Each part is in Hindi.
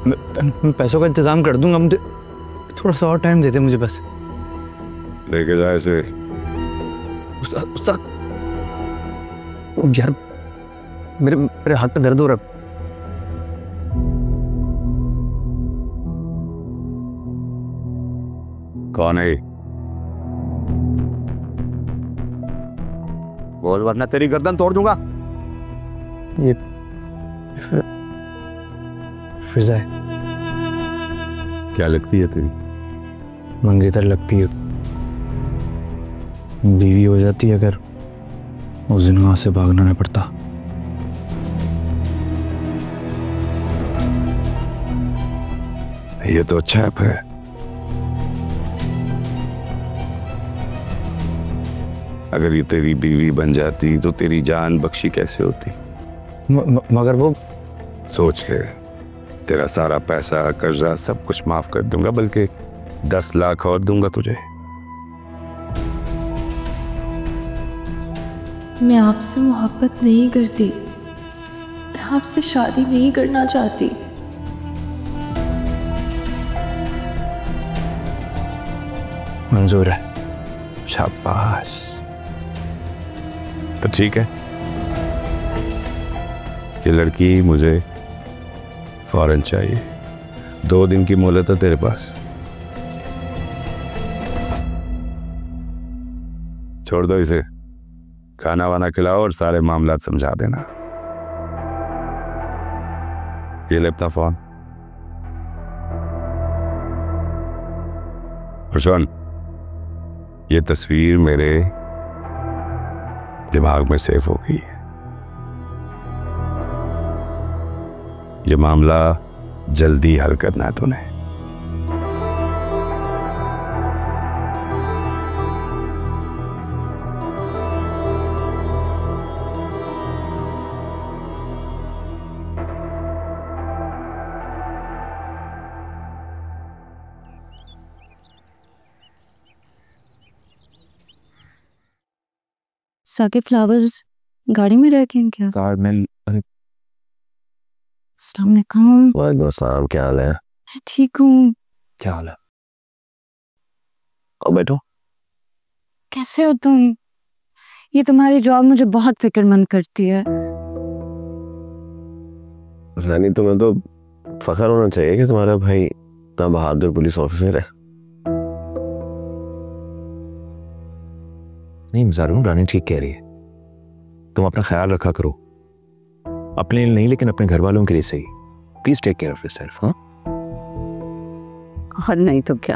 मैं पैसों का इंतजाम कर दूंगा, मुझे थोड़ा सा और टाइम दे दे मुझे बस। लेके जाए इसे। उस्ताद यार, मेरे हाथ पे दर्द हो रहा। कौन है? बोल वरना तेरी गर्दन तोड़ दूंगा। ये फिजा है। क्या लगती है तेरी? मंगेतर लगती है, बीवी हो जाती है अगर उस दिन वहां से भागना न पड़ता। ये तो अच्छा है। अगर ये तेरी बीवी बन जाती तो तेरी जान बख्शी कैसे होती? मगर वो सोच ले, तेरा सारा पैसा कर्जा सब कुछ माफ कर दूंगा, बल्कि 10 लाख और दूंगा तुझे। मैं आपसे मोहब्बत नहीं करती, मैं आपसे शादी नहीं करना चाहती। मंजूर है। शाबाश। तो ठीक है, ये लड़की मुझे फौरन चाहिए। 2 दिन की मोहलत है तेरे पास। छोड़ दो इसे, खाना वाना खिलाओ और सारे मामला समझा देना। ये ले अपना फोन। और सुन, ये तस्वीर मेरे दिमाग में सेव हो गई है। ये मामला जल्दी हल करना है तूने। साकिब फ्लावर्स गाड़ी में रखे हैं क्या? कार में। अस्सलाम वालेकुम। वालेकुम अस्सलाम, क्या हाल है? मैं ठीक हूँ। क्या हाल है? और बैठो। कैसे हो तुम? ये तुम्हारी जॉब मुझे बहुत फिक्रमंद करती है। रानी, तुम्हें तो फख्र होना चाहिए कि तुम्हारा भाई इतना बहादुर पुलिस ऑफिसर है। नहीं ज़रूर, रानी ठीक कह रही है। तुम अपना ख्याल रखा करो, अपने लिए नहीं लेकिन अपने घर वालों के लिए सही। Please take care of yourself. हाँ, और नहीं तो क्या,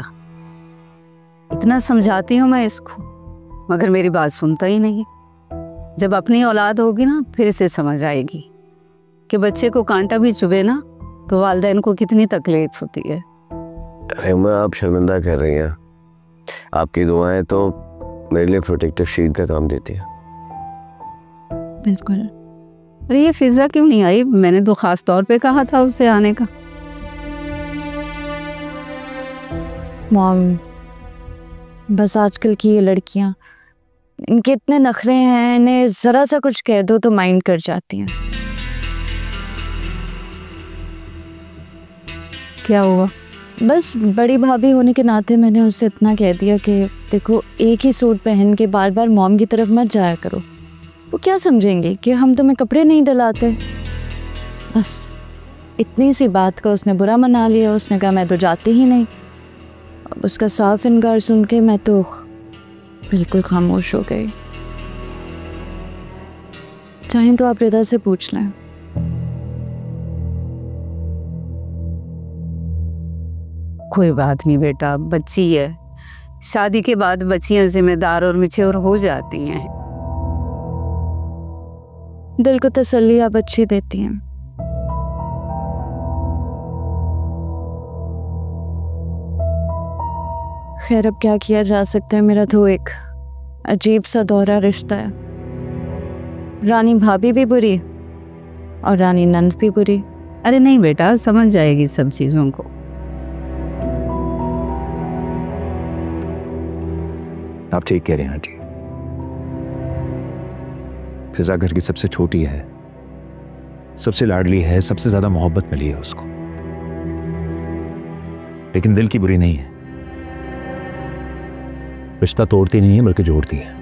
इतना समझाती हूँ मैं इसको, मगर मेरी बात सुनता ही नहीं। जब अपनी औलाद होगी ना, फिर इसे समझ आएगी कि बच्चे को कांटा भी चुभे ना तो वालिदैन को कितनी तकलीफ होती है। रहमा, आप शर्मिंदा कर रही हैं। आपकी दुआएं तो मेरे लिए प्रोटेक्टिव शील्ड का काम देती है। बिल्कुल। अरे ये फिजा क्यों नहीं आई? मैंने तो खास तौर पे कहा था उसे आने का। मॉम, बस आजकल की ये लड़कियां, इनके इतने नखरे हैं, इन्हें जरा सा कुछ कह दो तो माइंड कर जाती हैं। क्या हुआ? बस बड़ी भाभी होने के नाते मैंने उससे इतना कह दिया कि देखो, एक ही सूट पहन के बार बार मॉम की तरफ मत जाया करो। वो क्या समझेंगे कि हम तुम्हें कपड़े नहीं दिलाते। बस इतनी सी बात का उसने बुरा मना लिया। उसने कहा मैं तो जाती ही नहीं। अब उसका साफ इनकार सुन के मैं तो बिल्कुल खामोश हो गई। चाहें तो आप रिदा से पूछ लें। कोई बात नहीं बेटा, बच्ची है। शादी के बाद बच्चियां जिम्मेदार और मैच्योर हो जाती हैं। दिल को तसल्ली आप अच्छी देती हैं। खैर, अब क्या किया जा सकता है। मेरा तो एक अजीब सा दोहरा रिश्ता है। रानी भाभी भी बुरी और रानी नंद भी बुरी। अरे नहीं बेटा, समझ जाएगी सब चीजों को। आप ठीक कह रहे हैं आंटी। फिजा घर की सबसे छोटी है, सबसे लाडली है, सबसे ज्यादा मोहब्बत मिली है उसको। लेकिन दिल की बुरी नहीं है। रिश्ता तोड़ती नहीं है बल्कि जोड़ती है।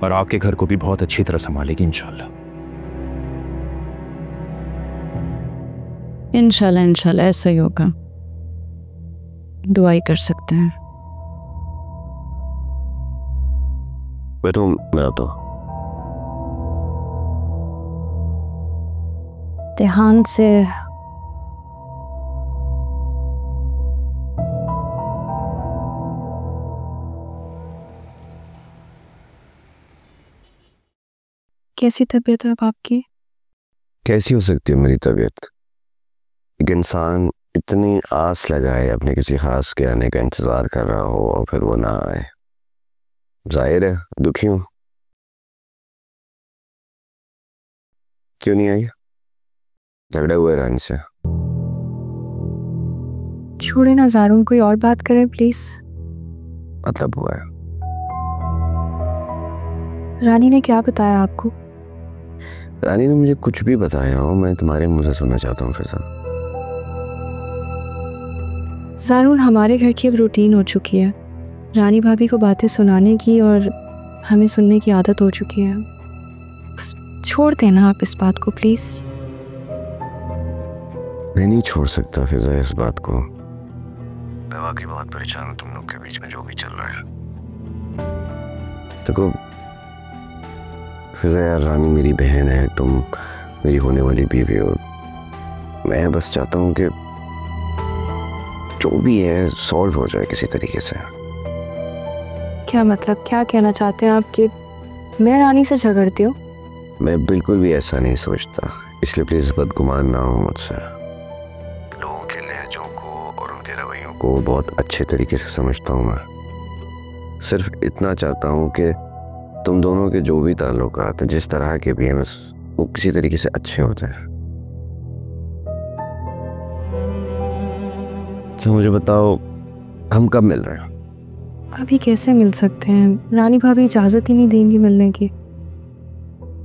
और आपके घर को भी बहुत अच्छी तरह संभालेगी इंशाल्लाह। इंशाल्लाह इंशाल्लाह ऐसा ही होगा, दुआ ही कर सकते हैं। बैठो, मैं आता हूँ। ध्यान से। कैसी तबीयत है अब आपकी? कैसी हो सकती है मेरी तबीयत? एक इंसान इतनी आस लगाए, अपने किसी खास के आने का इंतजार कर रहा हो और फिर वो ना आए, जाहिर है दुखी हूं। क्यों नहीं आई? झगड़े हुए रानी से? छोड़े ना ज़ारून, कोई और बात करें प्लीज। मतलब हुआ है? रानी ने क्या बताया आपको? रानी ने मुझे कुछ भी बताया हो, मैं तुम्हारे मुंह से सुनना चाहता हूँ। फिर ज़ारून, हमारे घर की अब रूटीन हो चुकी है, रानी भाभी को बातें सुनाने की और हमें सुनने की आदत हो चुकी है। बस छोड़ देना आप इस बात को प्लीज। मैं नहीं छोड़ सकता फिजा इस बात को। मैं वाकई बहुत परेशान हूँ तुम लोग के बीच में जो भी चल रहा है। देखो फिजा यार, रानी मेरी बहन है, तुम मेरी होने वाली बीवी हो। मैं बस चाहता हूँ कि जो भी है सॉल्व हो जाए किसी तरीके से। क्या मतलब, क्या कहना चाहते हैं आप कि मैं रानी से झगड़ती हूँ? मैं बिल्कुल भी ऐसा नहीं सोचता, इसलिए प्लीज बदगुमान ना हो मुझसे। लोगों के लहजों को और उनके रवैयों को बहुत अच्छे तरीके से समझता हूँ मैं। सिर्फ इतना चाहता हूँ कि तुम दोनों के जो भी ताल्लुकात जिस तरह के भी हैं, बस वो किसी तरीके से अच्छे हो जाए। तो मुझे बताओ, हम कब मिल रहे हैं? अभी कैसे मिल सकते हैं, रानी भाभी इजाजत ही नहीं देंगी मिलने की।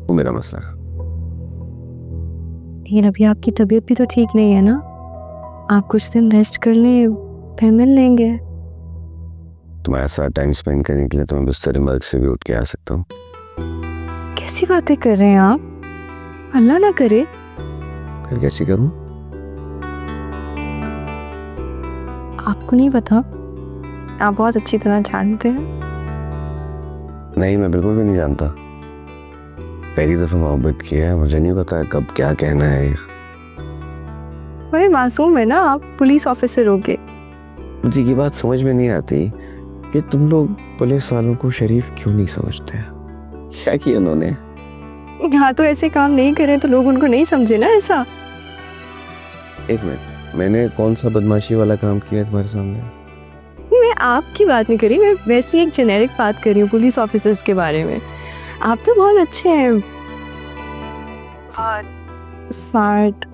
वो मेरा मसला है। लेकिन अभी आपकी तबीयत भी तो ठीक नहीं है ना, आप कुछ दिन रेस्ट कर लें, फिर मिल लेंगे। तुम्हारे साथ टाइम स्पेंड करने के लिए तो मैं बिस्तर मर्ग से भी उठ के आ सकता हूँ। कैसी बातें कर रहे हैं आप? अल्लाह ना करे। फिर कैसी करूँ? आपको नहीं पता, आप बहुत अच्छी तरह जानते हैं। नहीं, मैं बिल्कुल भी नहीं जानता। पहली दफा मोहब्बत की है, मुझे नहीं पता कब क्या कहना है। बड़े मासूम है ना आप, पुलिस ऑफिसर हो गए। मुझे ये बात समझ में नहीं आती कि तुम लोग पुलिस वालों को शरीफ क्यों नहीं समझते। क्या किया उन्होंने? यहाँ तो ऐसे काम नहीं करें तो लोग उनको नहीं समझे ना ऐसा। एक मिनट, मैंने कौन सा बदमाशी वाला काम किया है तुम्हारे सामने? मैं आपकी बात नहीं करी, मैं वैसे एक जेनेरिक बात कर रही हूँ पुलिस ऑफिसर्स के बारे में। आप तो बहुत अच्छे हैं, बहुत स्मार्ट,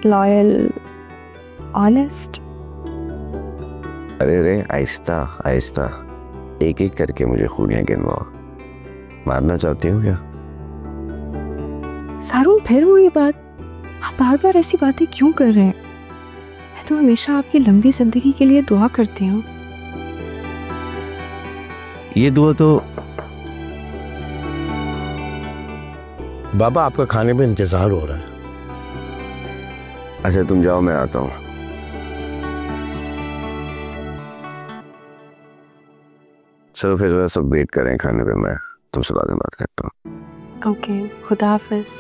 लॉयल, ऑनेस्ट। अरे रे, आहिस्ता आहिस्ता, एक एक करके मुझे खूबियां गिनवाओ। मारना चाहती हो क्या? ज़ारून, फिर वही बात, आप बार बार ऐसी बातें क्यों कर रहे हैं? मैं तो हमेशा आपकी लंबी जिंदगी के लिए दुआ करती हूँ। ये दुआ तो बाबा आपका खाने में इंतजार हो रहा है। अच्छा तुम जाओ, मैं आता हूँ। चलो फिर सब वेट करें खाने पे, मैं तुमसे बाद में बात करता हूँ। ओके, खुदा हाफिज़।